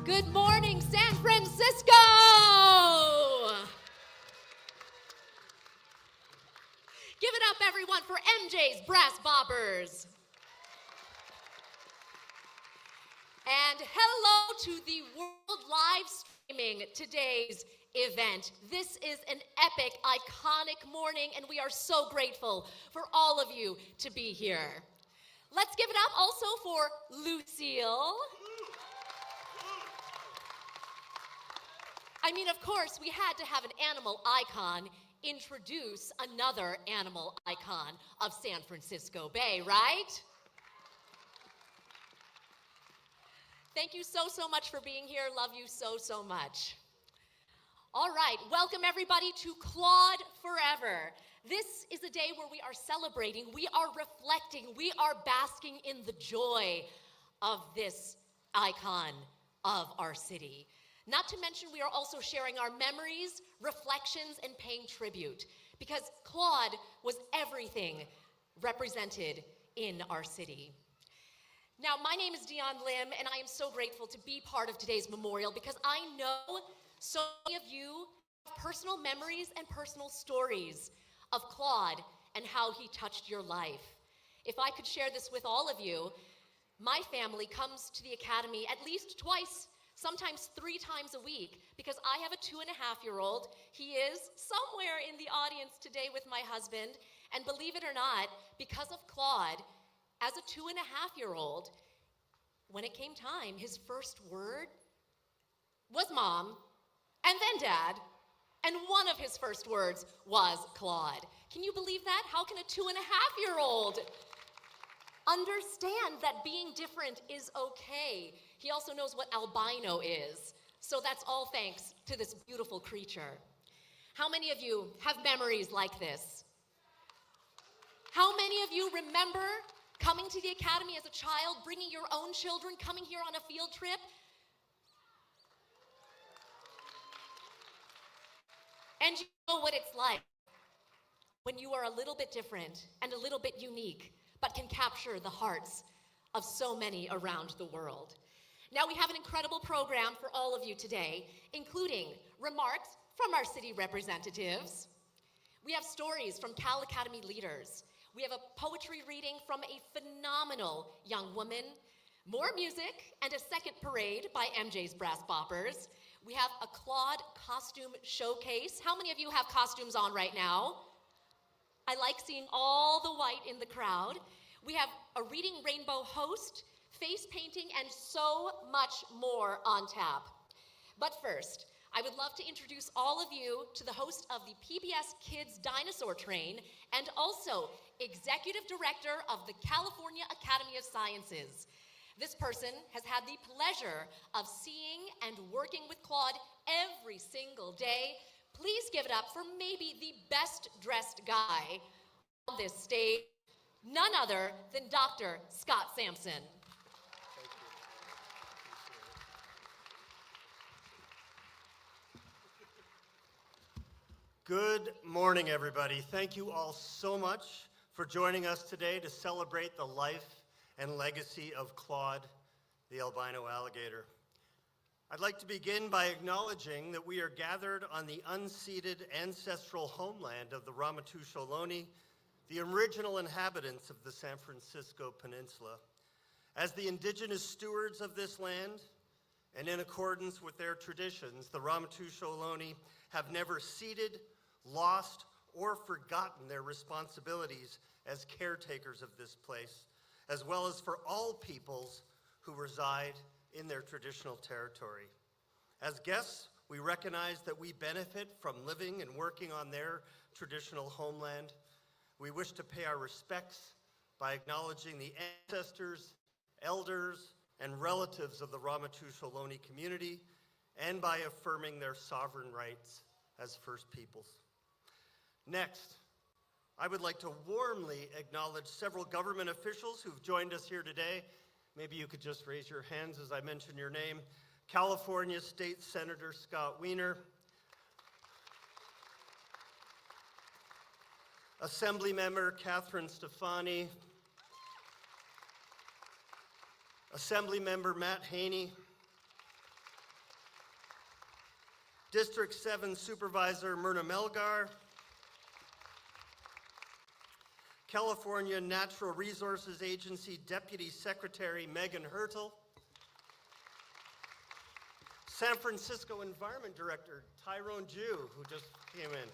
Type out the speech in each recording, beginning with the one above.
Good morning, San Francisco! Give it up, everyone, for MJ's Brass Bobbers. And hello to the world live streaming today's event. This is an epic, iconic morning, and we are so grateful for all of you to be here. Let's give it up also for Lucille. I mean, of course, we had to have an animal icon introduce another animal icon of San Francisco Bay, right? Thank you so much for being here. Love you so much. All right, welcome everybody to Claude Forever. This is a day where we are celebrating, we are reflecting, we are basking in the joy of this icon of our city. Not to mention, we are also sharing our memories, reflections, and paying tribute, because Claude was everything represented in our city. Now, my name is Dion Lim, and I am so grateful to be part of today's memorial because I know so many of you have personal memories and personal stories of Claude and how he touched your life. If I could share this with all of you, my family comes to the Academy at least twice, sometimes 3 times a week, because I have a 2.5-year-old. He is somewhere in the audience today with my husband, and believe it or not, because of Claude, as a 2.5-year-old, when it came time, his first word was mom, and then dad, and one of his first words was Claude. Can you believe that? How can a 2.5-year-old understand that being different is okay? He also knows what albino is, so that's all thanks to this beautiful creature. How many of you have memories like this? How many of you remember coming to the Academy as a child, bringing your own children, coming here on a field trip? And you know what it's like when you are a little bit different and a little bit unique, but can capture the hearts of so many around the world. Now we have an incredible program for all of you today, including remarks from our city representatives. We have stories from Cal Academy leaders. We have a poetry reading from a phenomenal young woman, more music, and a second parade by MJ's Brass Boppers. We have a Claude costume showcase. How many of you have costumes on right now? I like seeing all the white in the crowd. We have a Reading Rainbow host, face painting, and so much more on tap. But first, I would love to introduce all of you to the host of the PBS Kids Dinosaur Train and also Executive Director of the California Academy of Sciences. This person has had the pleasure of seeing and working with Claude every single day. Please give it up for maybe the best dressed guy on this stage, none other than Dr. Scott Samson. Good morning, everybody. Thank you all so much for joining us today to celebrate the life and legacy of Claude, the albino alligator. I'd like to begin by acknowledging that we are gathered on the unceded ancestral homeland of the Ramaytush Ohlone, the original inhabitants of the San Francisco Peninsula. As the indigenous stewards of this land, and in accordance with their traditions, the Ramaytush Ohlone have never ceded, lost, or forgotten their responsibilities as caretakers of this place, as well as for all peoples who reside in their traditional territory. As guests, we recognize that we benefit from living and working on their traditional homeland. We wish to pay our respects by acknowledging the ancestors, elders, and relatives of the Ramaytush Ohlone community, and by affirming their sovereign rights as First Peoples. Next, I would like to warmly acknowledge several government officials who've joined us here today. Maybe you could just raise your hands as I mention your name. California State Senator Scott Weiner, Assemblymember Catherine Stefani, Assemblymember Matt Haney, District 7 Supervisor Myrna Melgar, California Natural Resources Agency Deputy Secretary Megan Hertel, San Francisco Environment Director Tyrone Jew, who just came in,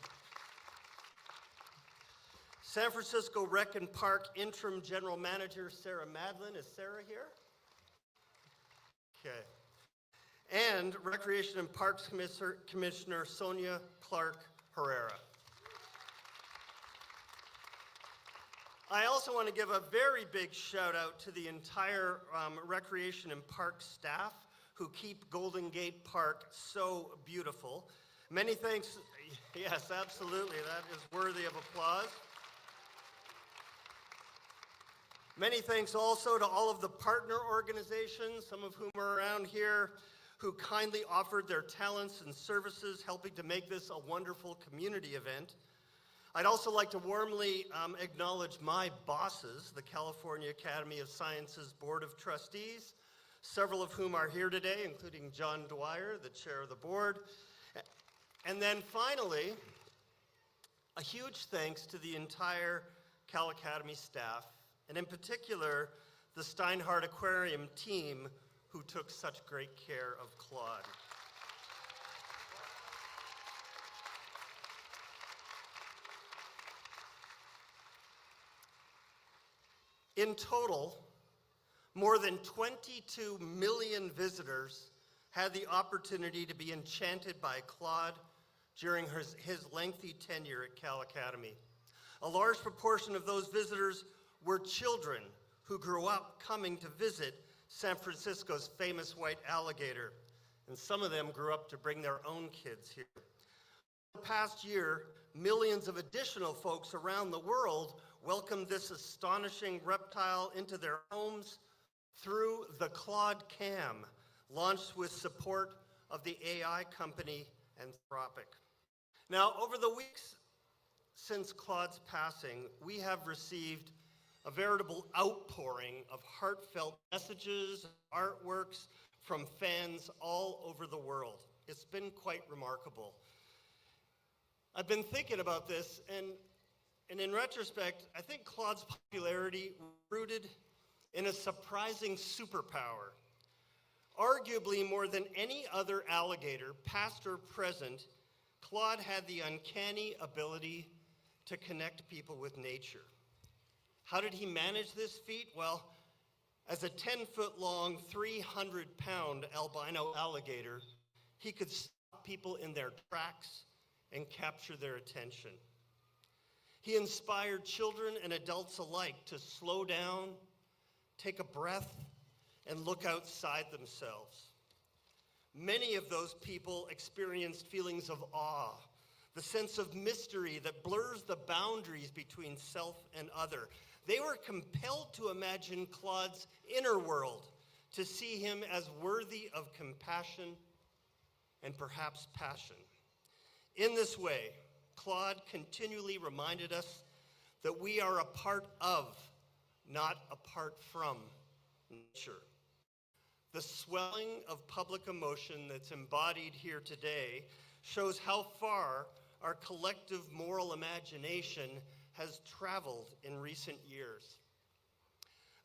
San Francisco Rec and Park Interim General Manager Sarah Madlin. Is Sarah here? Okay. And Recreation and Parks Commissioner Sonia Clark Herrera. I also want to give a very big shout out to the entire Recreation and Parks staff who keep Golden Gate Park so beautiful. Many thanks, yes, absolutely, that is worthy of applause. Many thanks also to all of the partner organizations, some of whom are around here, who kindly offered their talents and services, helping to make this a wonderful community event. I'd also like to warmly acknowledge my bosses, the California Academy of Sciences Board of Trustees, several of whom are here today, including John Dwyer, the chair of the board. And then finally, a huge thanks to the entire Cal Academy staff, and in particular, the Steinhardt Aquarium team who took such great care of Claude. In total, more than 22 million visitors had the opportunity to be enchanted by Claude during his lengthy tenure at Cal Academy. A large proportion of those visitors were children who grew up coming to visit San Francisco's famous white alligator, and some of them grew up to bring their own kids here. The past year, millions of additional folks around the world welcomed this astonishing reptile into their homes through the Claude Cam, launched with support of the AI company Anthropic. Now, over the weeks since Claude's passing, we have received a veritable outpouring of heartfelt messages, artworks from fans all over the world. It's been quite remarkable. I've been thinking about this, and in retrospect, I think Claude's popularity rooted in a surprising superpower. Arguably more than any other alligator, past or present, Claude had the uncanny ability to connect people with nature. How did he manage this feat? Well, as a 10-foot-long, 300-pound albino alligator, he could stop people in their tracks and capture their attention. He inspired children and adults alike to slow down, take a breath, and look outside themselves. Many of those people experienced feelings of awe, the sense of mystery that blurs the boundaries between self and other. They were compelled to imagine Claude's inner world, to see him as worthy of compassion and perhaps passion. In this way, Claude continually reminded us that we are a part of, not apart from, nature. The swelling of public emotion that's embodied here today shows how far our collective moral imagination has traveled in recent years.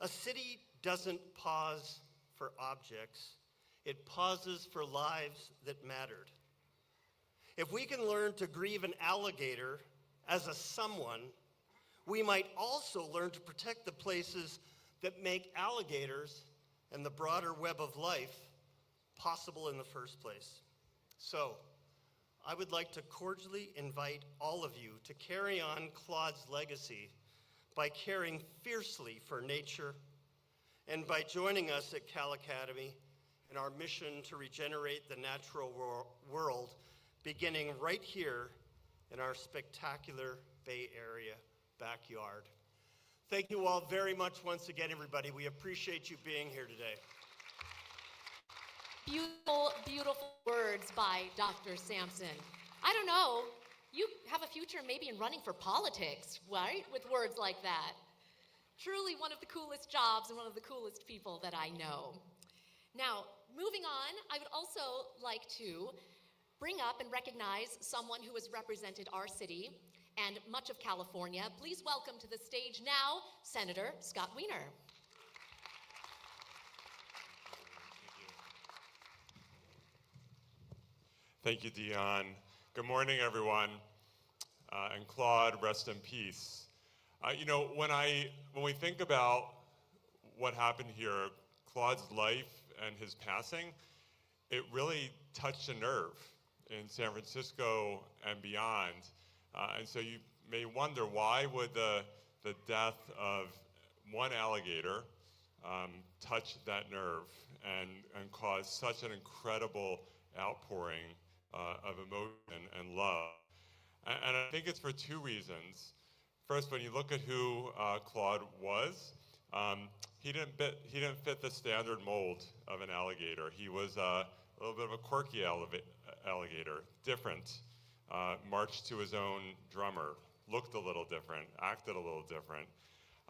A city doesn't pause for objects, it pauses for lives that mattered. If we can learn to grieve an alligator as a someone, we might also learn to protect the places that make alligators and the broader web of life possible in the first place. So, I would like to cordially invite all of you to carry on Claude's legacy by caring fiercely for nature and by joining us at Cal Academy in our mission to regenerate the natural world, beginning right here in our spectacular Bay Area backyard. Thank you all very much once again, everybody. We appreciate you being here today. Beautiful, beautiful words by Dr. Samson. I don't know, you have a future maybe in running for politics, right? With words like that. Truly one of the coolest jobs and one of the coolest people that I know. Now, moving on, I would also like to bring up and recognize someone who has represented our city and much of California. Please welcome to the stage now, Senator Scott Weiner. Thank you, Dion. Good morning, everyone. And Claude, rest in peace. When we think about what happened here, Claude's life and his passing, it really touched a nerve in San Francisco and beyond. And so you may wonder, why would the death of one alligator touch that nerve and cause such an incredible outpouring of emotion and love? And I think it's for two reasons. First, when you look at who Claude was, he didn't fit the standard mold of an alligator. He was a little bit of a quirky alligator, different, marched to his own drummer, looked a little different, acted a little different.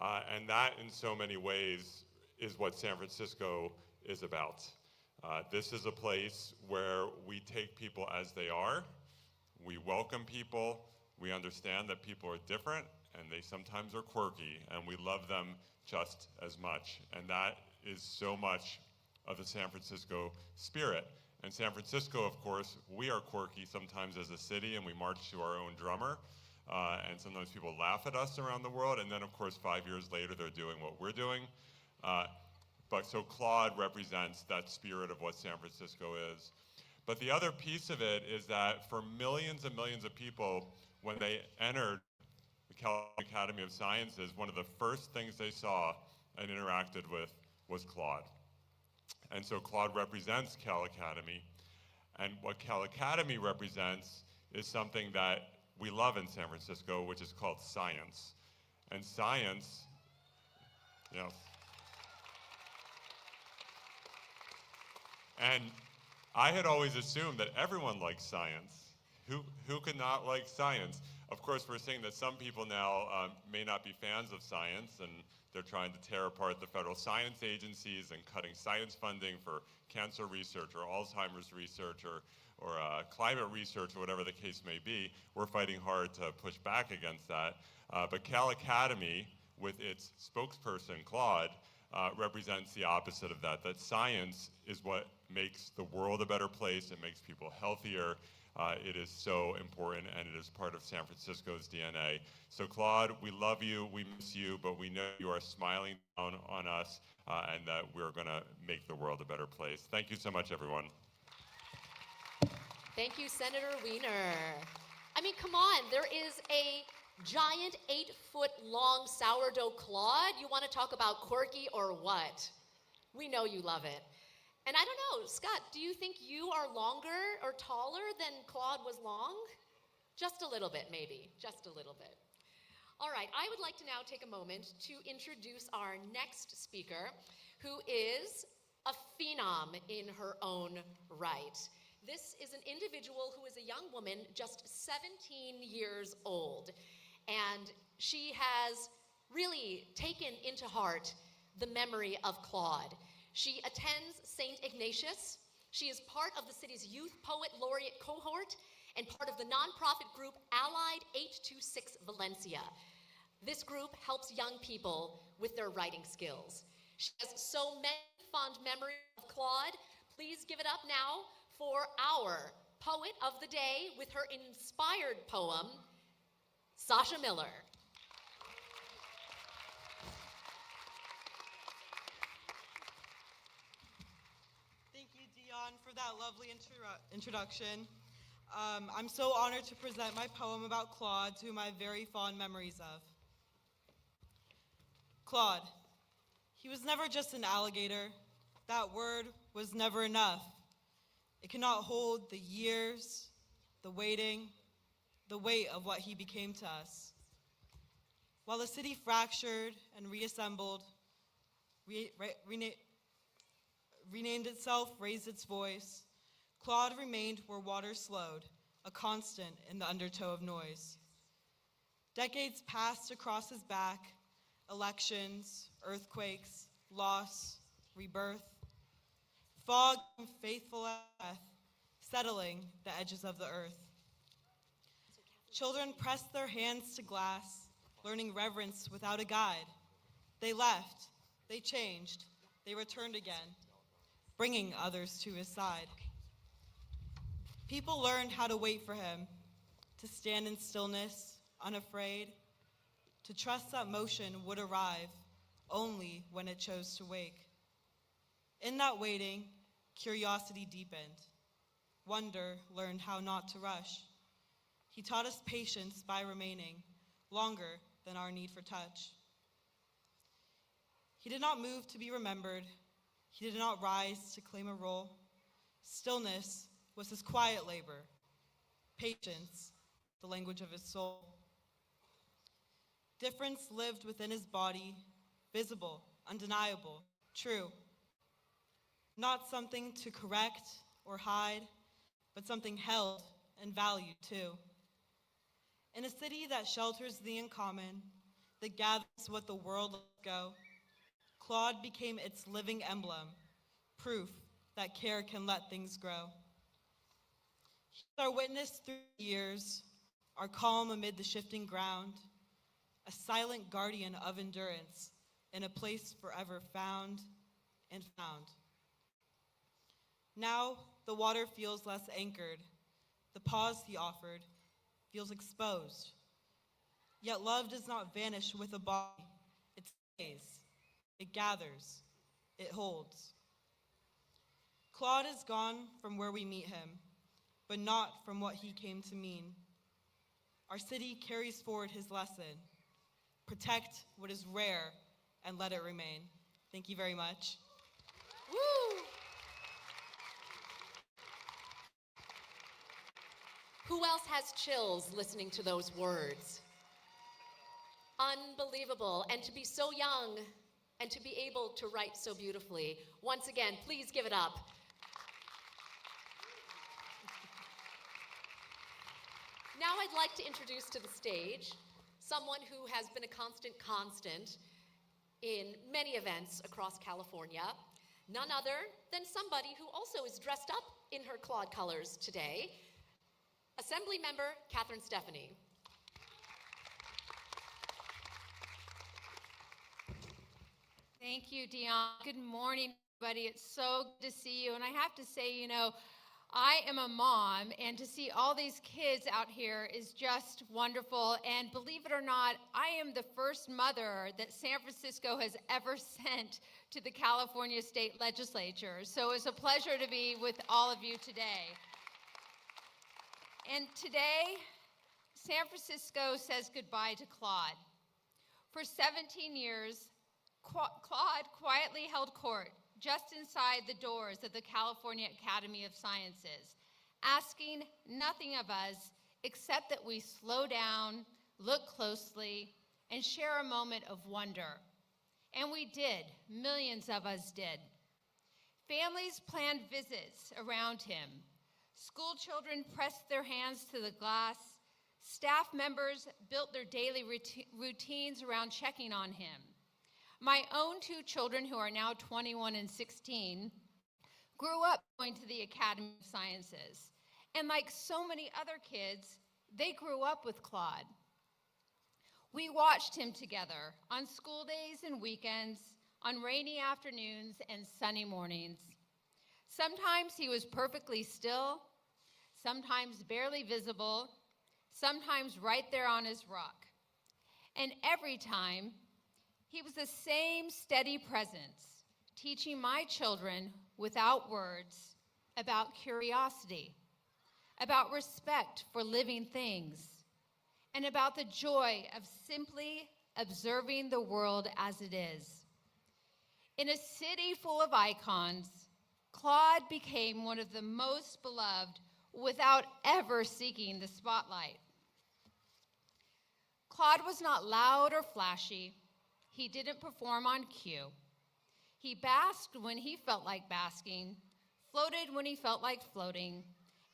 And that, in so many ways, is what San Francisco is about. This is a place where we take people as they are. We welcome people. We understand that people are different, and they sometimes are quirky, and we love them just as much. And that is so much of the San Francisco spirit. And San Francisco, of course, we are quirky sometimes as a city, and we march to our own drummer. And sometimes people laugh at us around the world, and then, of course, 5 years later, they're doing what we're doing. But so Claude represents that spirit of what San Francisco is. But the other piece of it is that for millions and millions of people, when they entered the California Academy of Sciences, one of the first things they saw and interacted with was Claude. And so Claude represents Cal Academy. And what Cal Academy represents is something that we love in San Francisco, which is called science. And science, yes. And I had always assumed that everyone likes science. Who could not like science? Of course, we're seeing that some people now may not be fans of science, and they're trying to tear apart the federal science agencies and cutting science funding for cancer research or Alzheimer's research or climate research or whatever the case may be. We're fighting hard to push back against that. But Cal Academy, with its spokesperson, Claude, represents the opposite of that, that science is what makes the world a better place. It makes people healthier. It is so important, and it is part of San Francisco's DNA. So Claude, we love you, we miss you, but we know you are smiling down on us, and that we're gonna make the world a better place. Thank you so much, everyone. Thank you, Senator Weiner. I mean, come on, there is a giant 8-foot-long sourdough Claude. You want to talk about quirky or what? We know you love it. And I don't know, Scott, do you think you are longer or taller than Claude was long? Just a little bit, maybe, just a little bit. All right, I would like to now take a moment to introduce our next speaker, who is a phenom in her own right. This is an individual who is a young woman, just 17 years old, and she has really taken into heart the memory of Claude. She attends St. Ignatius. She is part of the city's Youth Poet Laureate cohort and part of the nonprofit group Allied 826 Valencia. This group helps young people with their writing skills. She has so many fond memories of Claude. Please give it up now for our poet of the day with her inspired poem, Sasha Miller. Thank you, Dion, for that lovely introduction. I'm so honored to present my poem about Claude, to whom I have very fond memories of. Claude. He was never just an alligator. That word was never enough. It cannot hold the years, the waiting, the weight of what he became to us. While the city fractured and reassembled, renamed itself, raised its voice, Claude remained where water slowed, a constant in the undertow of noise. Decades passed across his back, elections, earthquakes, loss, rebirth. Fog and faithful death settling the edges of the earth. Children pressed their hands to glass, learning reverence without a guide. They left, they changed, they returned again, bringing others to his side. People learned how to wait for him, to stand in stillness, unafraid, to trust that motion would arrive only when it chose to wake. In that waiting, curiosity deepened. Wonder learned how not to rush. He taught us patience by remaining longer than our need for touch. He did not move to be remembered. He did not rise to claim a role. Stillness was his quiet labor. Patience, the language of his soul. Difference lived within his body, visible, undeniable, true. Not something to correct or hide, but something held and valued too. In a city that shelters the uncommon, that gathers what the world lets go, Claude became its living emblem, proof that care can let things grow. He's our witness through the years, our calm amid the shifting ground, a silent guardian of endurance in a place forever found and found. Now the water feels less anchored. The pause he offered feels exposed. Yet love does not vanish with a body. It stays, it gathers, it holds. Claude is gone from where we meet him, but not from what he came to mean. Our city carries forward his lesson. Protect what is rare and let it remain. Thank you very much. Woo! Who else has chills listening to those words? Unbelievable. And to be so young and to be able to write so beautifully. Once again, please give it up. Now I'd like to introduce to the stage someone who has been a constant in many events across California. None other than somebody who also is dressed up in her Claude colors today. Assembly member Catherine Stephanie. Thank you, Dion. Good morning, everybody. It's so good to see you. And I have to say, you know, I am a mom, and to see all these kids out here is just wonderful. And believe it or not, I am the first mother that San Francisco has ever sent to the California State Legislature. So it's a pleasure to be with all of you today. And today, San Francisco says goodbye to Claude. For 17 years, Claude quietly held court just inside the doors of the California Academy of Sciences, asking nothing of us except that we slow down, look closely, and share a moment of wonder. And we did. Millions of us did. Families planned visits around him. School children pressed their hands to the glass. Staff members built their daily routines around checking on him. My own two children, who are now 21 and 16, grew up going to the Academy of Sciences. And like so many other kids, they grew up with Claude. We watched him together on school days and weekends, on rainy afternoons and sunny mornings. Sometimes he was perfectly still, sometimes barely visible, sometimes right there on his rock. And every time, he was the same steady presence, teaching my children without words about curiosity, about respect for living things, and about the joy of simply observing the world as it is. In a city full of icons, Claude became one of the most beloved without ever seeking the spotlight. Claude was not loud or flashy. He didn't perform on cue. He basked when he felt like basking, floated when he felt like floating,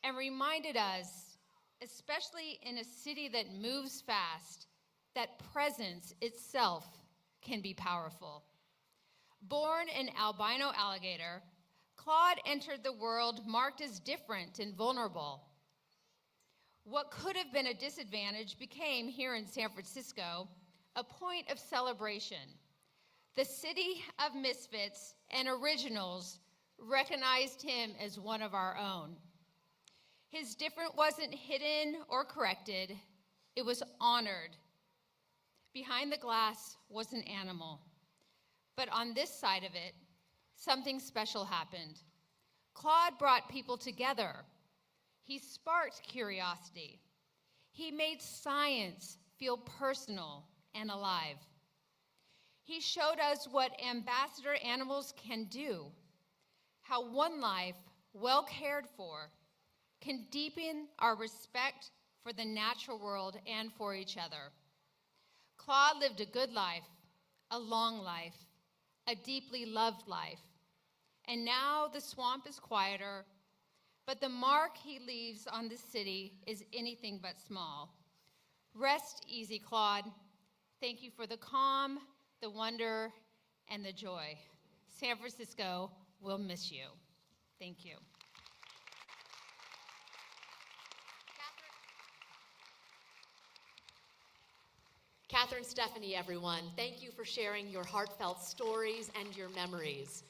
and reminded us, especially in a city that moves fast, that presence itself can be powerful. Born an albino alligator, Claude entered the world marked as different and vulnerable. What could have been a disadvantage became, here in San Francisco, a point of celebration. The city of misfits and originals recognized him as one of our own. His different wasn't hidden or corrected, it was honored. Behind the glass was an animal. But on this side of it, something special happened. Claude brought people together. He sparked curiosity. He made science feel personal and alive. He showed us what ambassador animals can do, how one life, well cared for, can deepen our respect for the natural world and for each other. Claude lived a good life, a long life, a deeply loved life. And now the swamp is quieter, but the mark he leaves on the city is anything but small. Rest easy, Claude. Thank you for the calm, the wonder, and the joy. San Francisco will miss you. Thank you. Catherine Stephanie, everyone, thank you for sharing your heartfelt stories and your memories.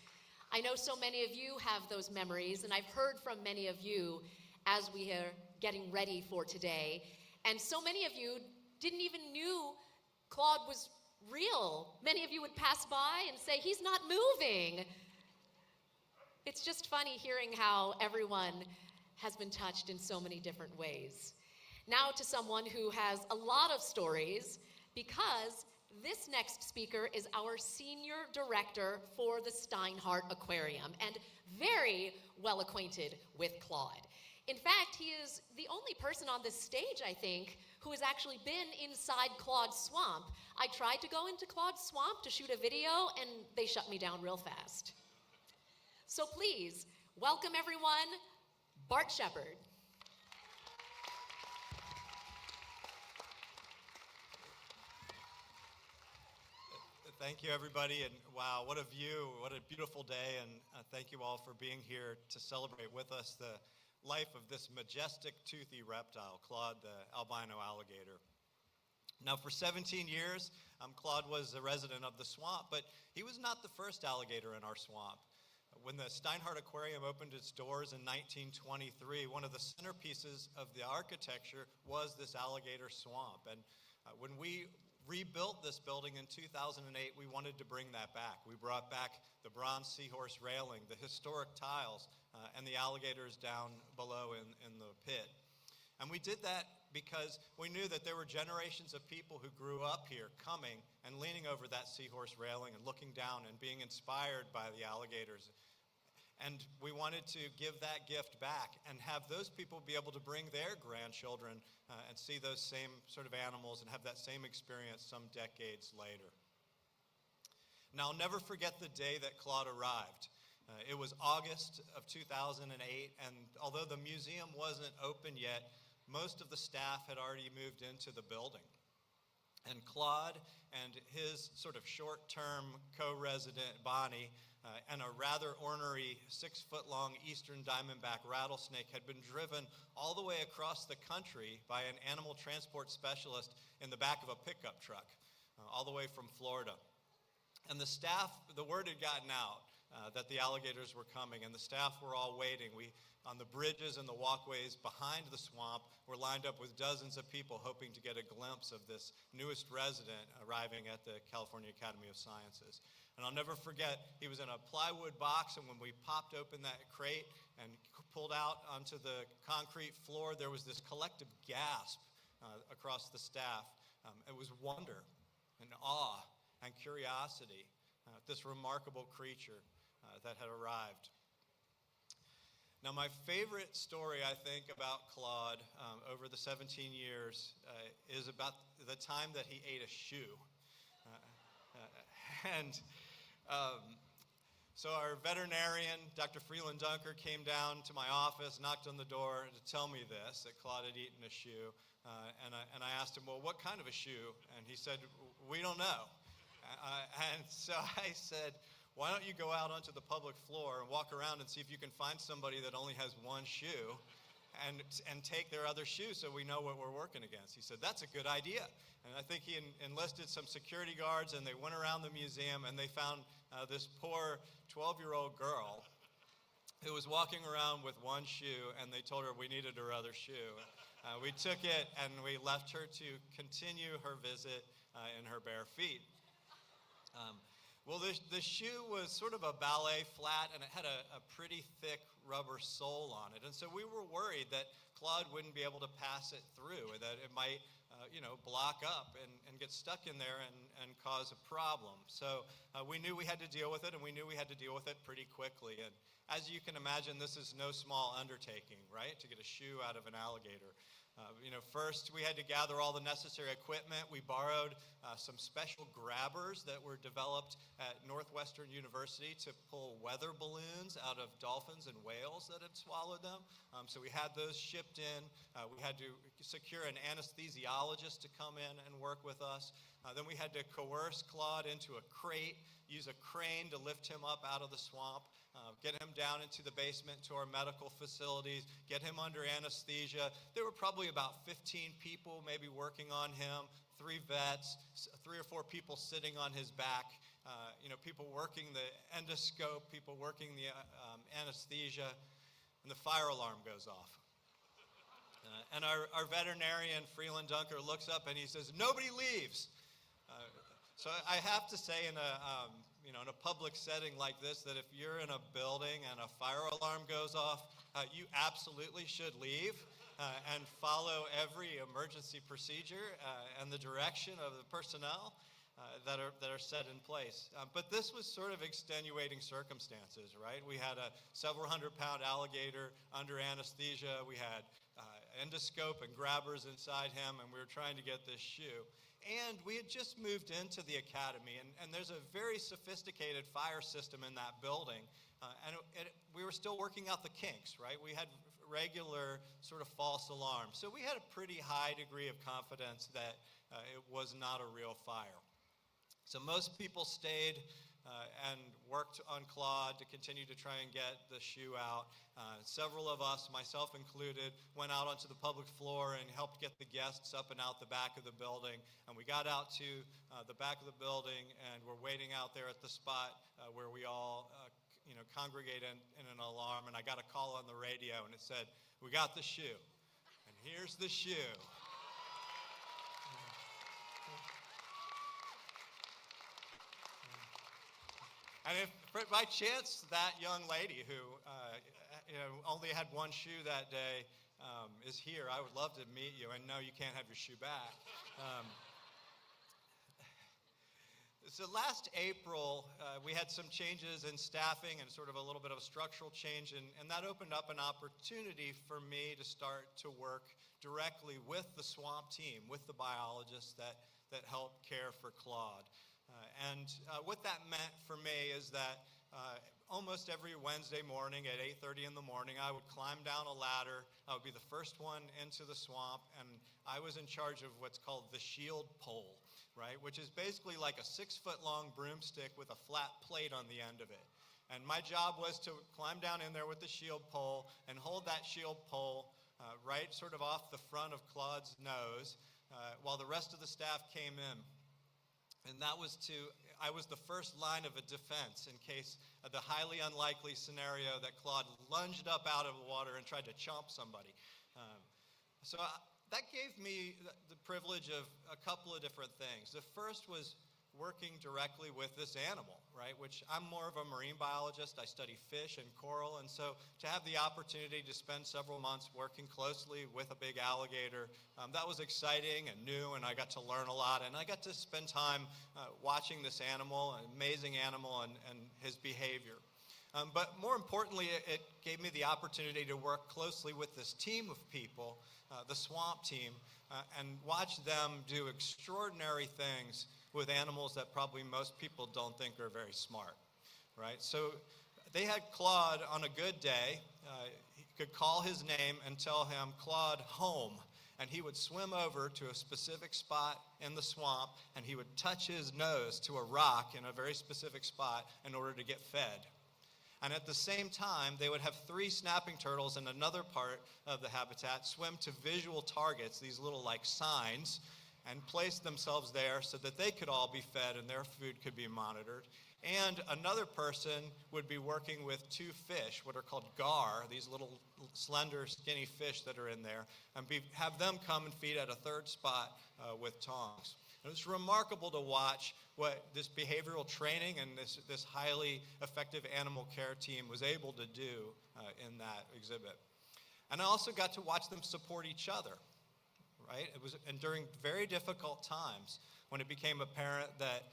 I know so many of you have those memories, and I've heard from many of you as we are getting ready for today. And so many of you didn't even knew Claude was real. Many of you would pass by and say, he's not moving. It's just funny hearing how everyone has been touched in so many different ways. Now to someone who has a lot of stories, because this next speaker is our senior director for the Steinhardt Aquarium and very well acquainted with Claude. In fact, he is the only person on this stage, I think, who has actually been inside Claude's swamp. I tried to go into Claude's swamp to shoot a video, and they shut me down real fast. So please, welcome everyone, Bart Shepard. Thank you, everybody, and wow, what a view, what a beautiful day, and thank you all for being here to celebrate with us the life of this majestic toothy reptile, Claude the albino alligator. Now, for 17 years, Claude was a resident of the swamp, but he was not the first alligator in our swamp. When the Steinhardt Aquarium opened its doors in 1923, one of the centerpieces of the architecture was this alligator swamp, and when we rebuilt this building in 2008, we wanted to bring that back. We brought back the bronze seahorse railing, the historic tiles, and the alligators down below in the pit. And we did that because we knew that there were generations of people who grew up here coming and leaning over that seahorse railing and looking down and being inspired by the alligators. And we wanted to give that gift back and have those people be able to bring their grandchildren and see those same sort of animals and have that same experience some decades later. Now, I'll never forget the day that Claude arrived. It was August of 2008, and although the museum wasn't open yet, most of the staff had already moved into the building. And Claude and his sort of short-term co-resident, Bonnie, and a rather ornery 6-foot-long eastern diamondback rattlesnake had been driven all the way across the country by an animal transport specialist in the back of a pickup truck, all the way from Florida. And the staff, the word had gotten out that the alligators were coming, and the staff were all waiting. On the bridges and the walkways behind the swamp, were lined up with dozens of people hoping to get a glimpse of this newest resident arriving at the California Academy of Sciences. And I'll never forget, he was in a plywood box, and when we popped open that crate and pulled out onto the concrete floor, there was this collective gasp across the staff. It was wonder and awe and curiosity, this remarkable creature that had arrived. Now, my favorite story, I think, about Claude over the 17 years is about the time that he ate a shoe. So our veterinarian, Dr. Freeland Dunker, came down to my office, knocked on the door to tell me this, that Claude had eaten a shoe. And I asked him, well, what kind of a shoe? And he said, we don't know. And so I said, why don't you go out onto the public floor and walk around and see if you can find somebody that only has one shoe and take their other shoe so we know what we're working against. He said, that's a good idea. And I think he enlisted some security guards, and they went around the museum, and they found this poor 12-year-old girl who was walking around with one shoe, and they told her we needed her other shoe. We took it, and we left her to continue her visit in her bare feet. Well, the shoe was sort of a ballet flat, and it had a pretty thick rubber sole on it. And so we were worried that Claude wouldn't be able to pass it through, that it might block up and get stuck in there and cause a problem. So we knew we had to deal with it, and we knew we had to deal with it pretty quickly. And as you can imagine, this is no small undertaking, right, to get a shoe out of an alligator. First we had to gather all the necessary equipment. We borrowed some special grabbers that were developed at Northwestern University to pull weather balloons out of dolphins and whales that had swallowed them. So we had those shipped in. We had to secure an anesthesiologist to come in and work with us. Then we had to coerce Claude into a crate, use a crane to lift him up out of the swamp, get him down into the basement to our medical facilities, get him under anesthesia. There were probably about 15 people maybe working on him, 3 vets, 3 or 4 people sitting on his back, people working the endoscope, people working the anesthesia, and the fire alarm goes off. And our veterinarian, Freeland Dunker, looks up and he says, nobody leaves. So I have to say in a public setting like this that if you're in a building and a fire alarm goes off, you absolutely should leave and follow every emergency procedure and the direction of the personnel that are set in place. But this was sort of extenuating circumstances, right? We had a several hundred-pound alligator under anesthesia. We had endoscope and grabbers inside him, and we were trying to get this shoe. And we had just moved into the academy, and there's a very sophisticated fire system in that building. We were still working out the kinks, right? We had regular sort of false alarms. So we had a pretty high degree of confidence that it was not a real fire. So most people stayed and worked on Claude to continue to try and get the shoe out. Several of us, myself included, went out onto the public floor and helped get the guests up and out the back of the building. And we got out to the back of the building, and we're waiting out there at the spot where we all congregate in an alarm. And I got a call on the radio, and it said, we got the shoe. And here's the shoe. And if by chance that young lady who only had one shoe that day is here, I would love to meet you. And no, you can't have your shoe back. So last April, we had some changes in staffing and sort of a little bit of a structural change, and that opened up an opportunity for me to start to work directly with the swamp team, with the biologists that help care for Claude. And what that meant for me is that almost every Wednesday morning at 8:30 in the morning, I would climb down a ladder. I would be the first one into the swamp, and I was in charge of what's called the shield pole, right? Which is basically like a 6-foot-long broomstick with a flat plate on the end of it. And my job was to climb down in there with the shield pole and hold that shield pole right sort of off the front of Claude's nose while the rest of the staff came in. And I was the first line of a defense in case of the highly unlikely scenario that Claude lunged up out of the water and tried to chomp somebody. So that gave me the privilege of a couple of different things. The first was working directly with this animal, right? Which I'm more of a marine biologist. I study fish and coral, and so to have the opportunity to spend several months working closely with a big alligator, that was exciting and new, and I got to learn a lot, and I got to spend time watching this animal, an amazing animal, and his behavior. But more importantly, it gave me the opportunity to work closely with this team of people, the swamp team, and watch them do extraordinary things with animals that probably most people don't think are very smart, right? So they had Claude on a good day. He could call his name and tell him, Claude, home. and he would swim over to a specific spot in the swamp, and he would touch his nose to a rock in a very specific spot in order to get fed. And at the same time, they would have 3 snapping turtles in another part of the habitat swim to visual targets, these little like signs, and place themselves there so that they could all be fed and their food could be monitored. And another person would be working with 2 fish, what are called gar, these little slender, skinny fish that are in there, and have them come and feed at a 3rd spot with tongs. It was remarkable to watch what this behavioral training and this highly effective animal care team was able to do in that exhibit. And I also got to watch them support each other, right? And during very difficult times, when it became apparent that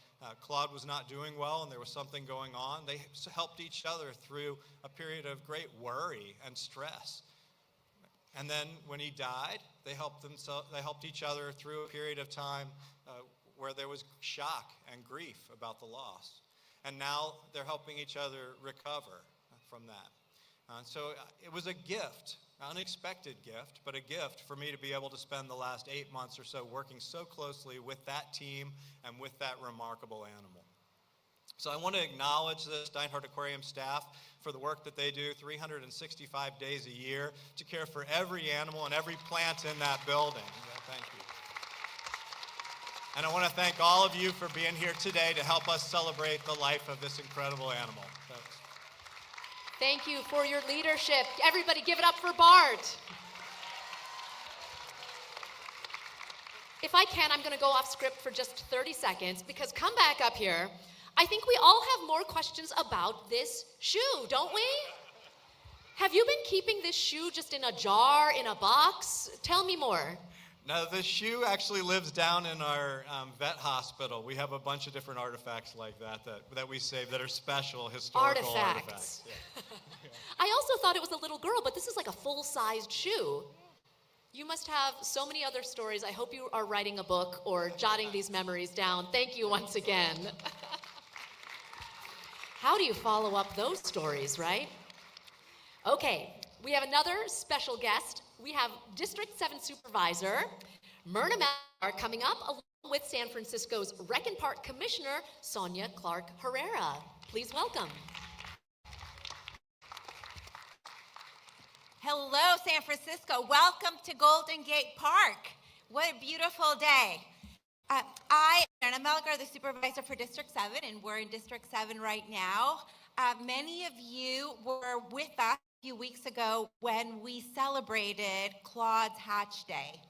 Claude was not doing well and there was something going on, they helped each other through a period of great worry and stress. And then when he died, they helped each other through a period of time where there was shock and grief about the loss. And now they're helping each other recover from that. So it was a gift, an unexpected gift, but a gift for me to be able to spend the last 8 months or so working so closely with that team and with that remarkable animal. So I want to acknowledge the Steinhardt Aquarium staff for the work that they do 365 days a year to care for every animal and every plant in that building. Thank you. And I want to thank all of you for being here today to help us celebrate the life of this incredible animal. Thanks. Thank you for your leadership. Everybody give it up for Bart. If I can, I'm going to go off script for just 30 seconds because come back up here. I think we all have more questions about this shoe, don't we? Have you been keeping this shoe just in a jar, in a box? Tell me more. No, the shoe actually lives down in our vet hospital. We have a bunch of different artifacts like that we save that are special historical artifacts. Yeah. I also thought it was a little girl, but this is like a full-sized shoe. You must have so many other stories. I hope you are writing a book or jotting these memories down. Thank you once again. How do you follow up those stories, right? Okay, we have another special guest. We have District 7 Supervisor Myrna Mallar coming up, along with San Francisco's Rec and Park Commissioner Sonia Clark Herrera. Please welcome. Hello, San Francisco. Welcome to Golden Gate Park. What a beautiful day. I am Myrna Mallar, the supervisor for District 7, and we're in District 7 right now. Many of you were with us a few weeks ago when we celebrated Claude's Hatch Day.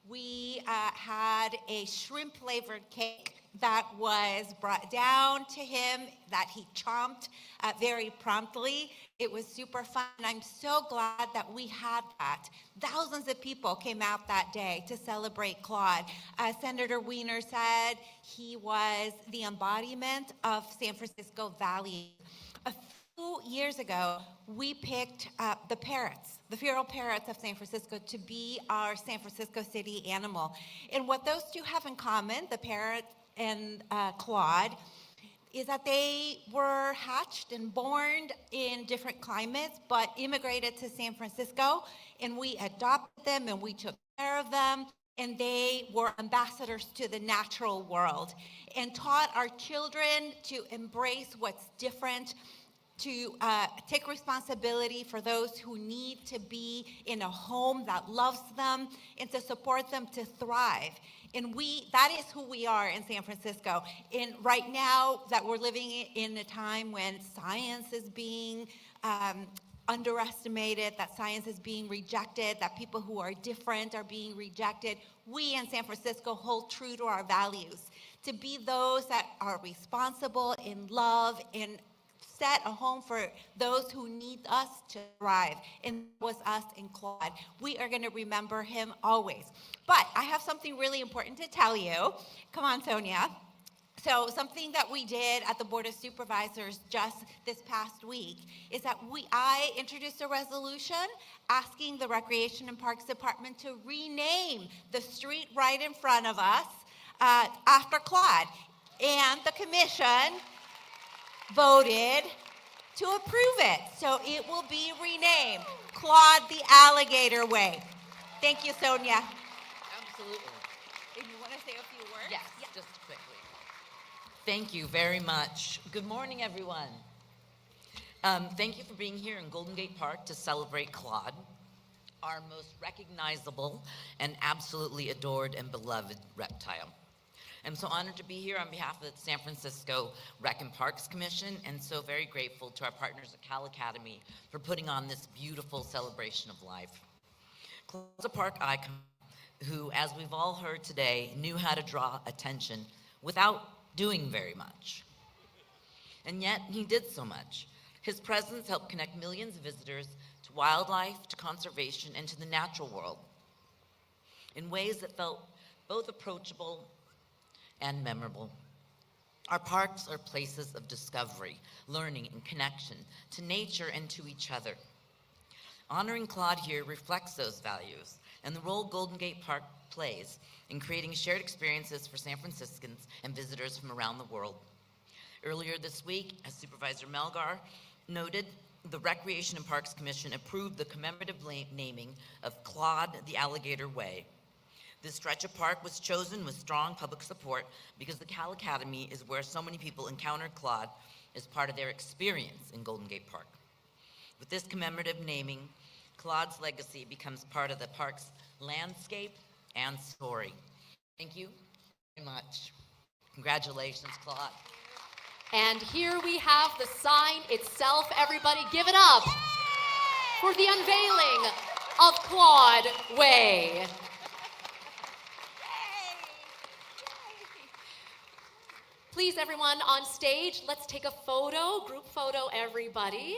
We had a shrimp-flavored cake that was brought down to him that he chomped very promptly. It was super fun. I'm so glad that we had that. Thousands of people came out that day to celebrate Claude. Senator Weiner said he was the embodiment of San Francisco values. A few years ago, we picked the parrots, the feral parrots of San Francisco, to be our San Francisco city animal. And what those two have in common, the parrot and Claude, is that they were hatched and born in different climates, but immigrated to San Francisco, and we adopted them and we took care of them, and they were ambassadors to the natural world and taught our children to embrace what's different, to take responsibility for those who need to be in a home that loves them, and to support them to thrive. And that is who we are in San Francisco. And right now that we're living in a time when science is being underestimated, that science is being rejected, that people who are different are being rejected, we in San Francisco hold true to our values, to be those that are responsible in love and set a home for those who need us to thrive. And it was us in Claude. We are going to remember him always. But I have something really important to tell you. Come on, Sonia. So something that we did at the Board of Supervisors just this past week is that I introduced a resolution asking the Recreation and Parks Department to rename the street right in front of us after Claude. And the commission voted to approve it. So it will be renamed Claude the Alligator Way. Thank you, Sonia. Absolutely. And you want to say a few words? Yes, just quickly. Thank you very much. Good morning, everyone. Thank you for being here in Golden Gate Park to celebrate Claude, our most recognizable and absolutely adored and beloved reptile. I'm so honored to be here on behalf of the San Francisco Rec and Parks Commission, and so very grateful to our partners at Cal Academy for putting on this beautiful celebration of life. Claude's a park icon who, as we've all heard today, knew how to draw attention without doing very much. And yet, he did so much. His presence helped connect millions of visitors to wildlife, to conservation, and to the natural world in ways that felt both approachable and memorable. Our parks are places of discovery, learning, and connection to nature and to each other. Honoring Claude here reflects those values and the role Golden Gate Park plays in creating shared experiences for San Franciscans and visitors from around the world. Earlier this week, as Supervisor Melgar noted, the Recreation and Parks Commission approved the commemorative naming of Claude the Alligator Way. This stretch of park was chosen with strong public support because the Cal Academy is where so many people encountered Claude as part of their experience in Golden Gate Park. With this commemorative naming, Claude's legacy becomes part of the park's landscape and story. Thank you very much. Congratulations, Claude. And here we have the sign itself. Everybody give it up for the unveiling of Claude Way. Please, everyone on stage, let's take a photo, group photo, everybody.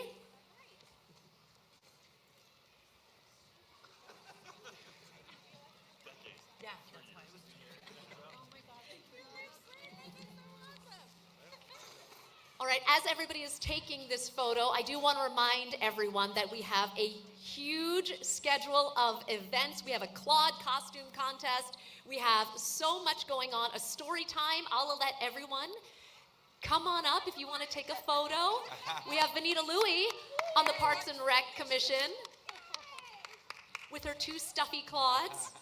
All right, as everybody is taking this photo, I do want to remind everyone that we have a huge schedule of events. We have a Claude costume contest. We have so much going on, a story time. I'll let everyone come on up if you want to take a photo. We have Vanita Louie on the Parks and Rec Commission with her two stuffy Claudes.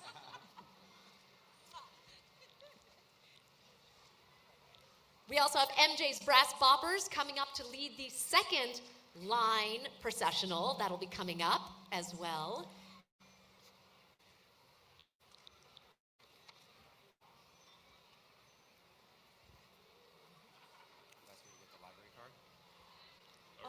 We also have MJ's Brass Boppers coming up to lead the second line processional. That'll be coming up as well.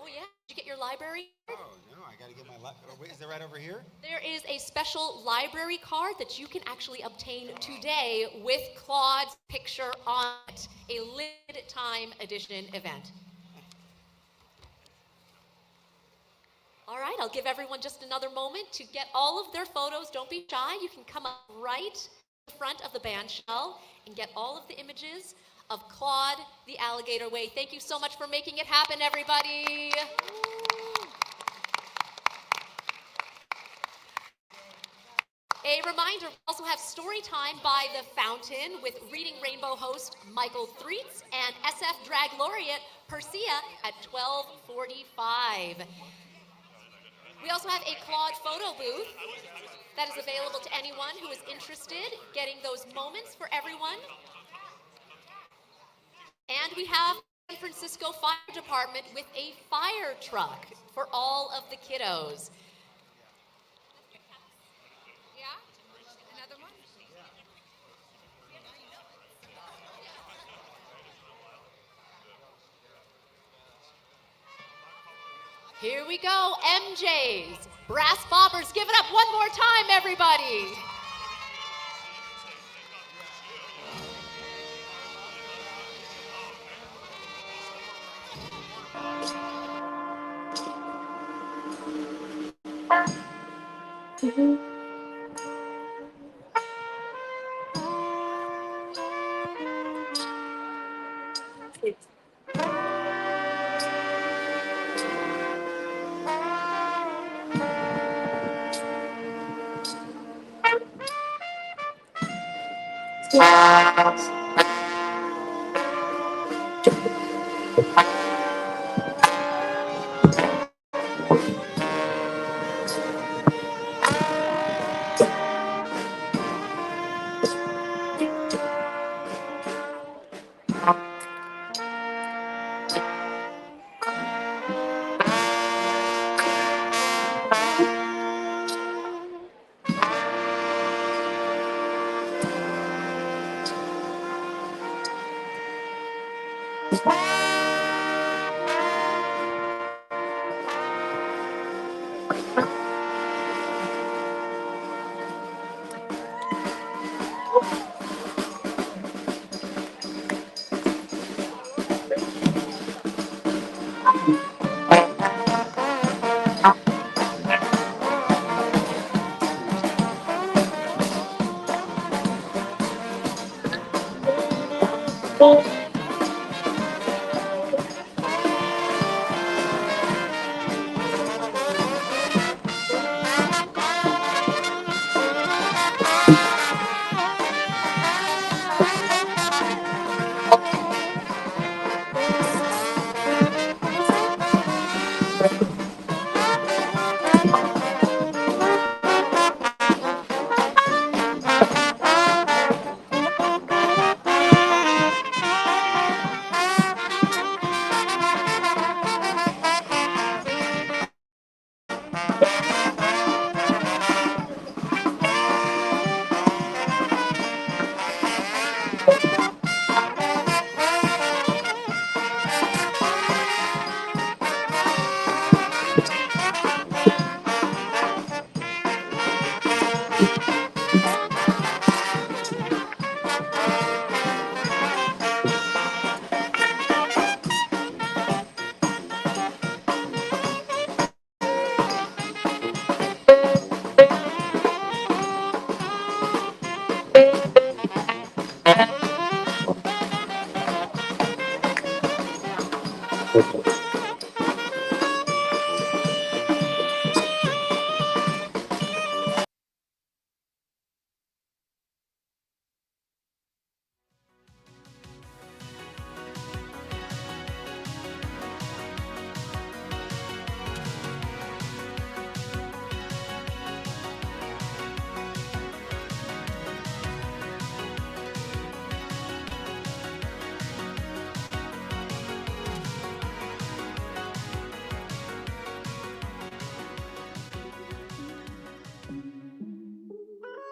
Oh yeah, did you get your library card? Oh, no, I gotta get my wait, is it right over here? There is a special library card that you can actually obtain today with Claude's picture on it, a limited time edition event. All right, I'll give everyone just another moment to get all of their photos. Don't be shy. You can come up right to the front of the band shell and get all of the images of Claude the Alligator Way. Thank you so much for making it happen, everybody. A reminder, we also have story time by the fountain with Reading Rainbow host Michael Threets and SF Drag Laureate Persia at 12:45. We also have a Claude photo booth that is available to anyone who is interested, getting those moments for everyone. And we have San Francisco Fire Department with a fire truck for all of the kiddos. Yeah? Another one? Here we go, MJ's Brass Boppers. Give it up one more time, everybody. Thank you.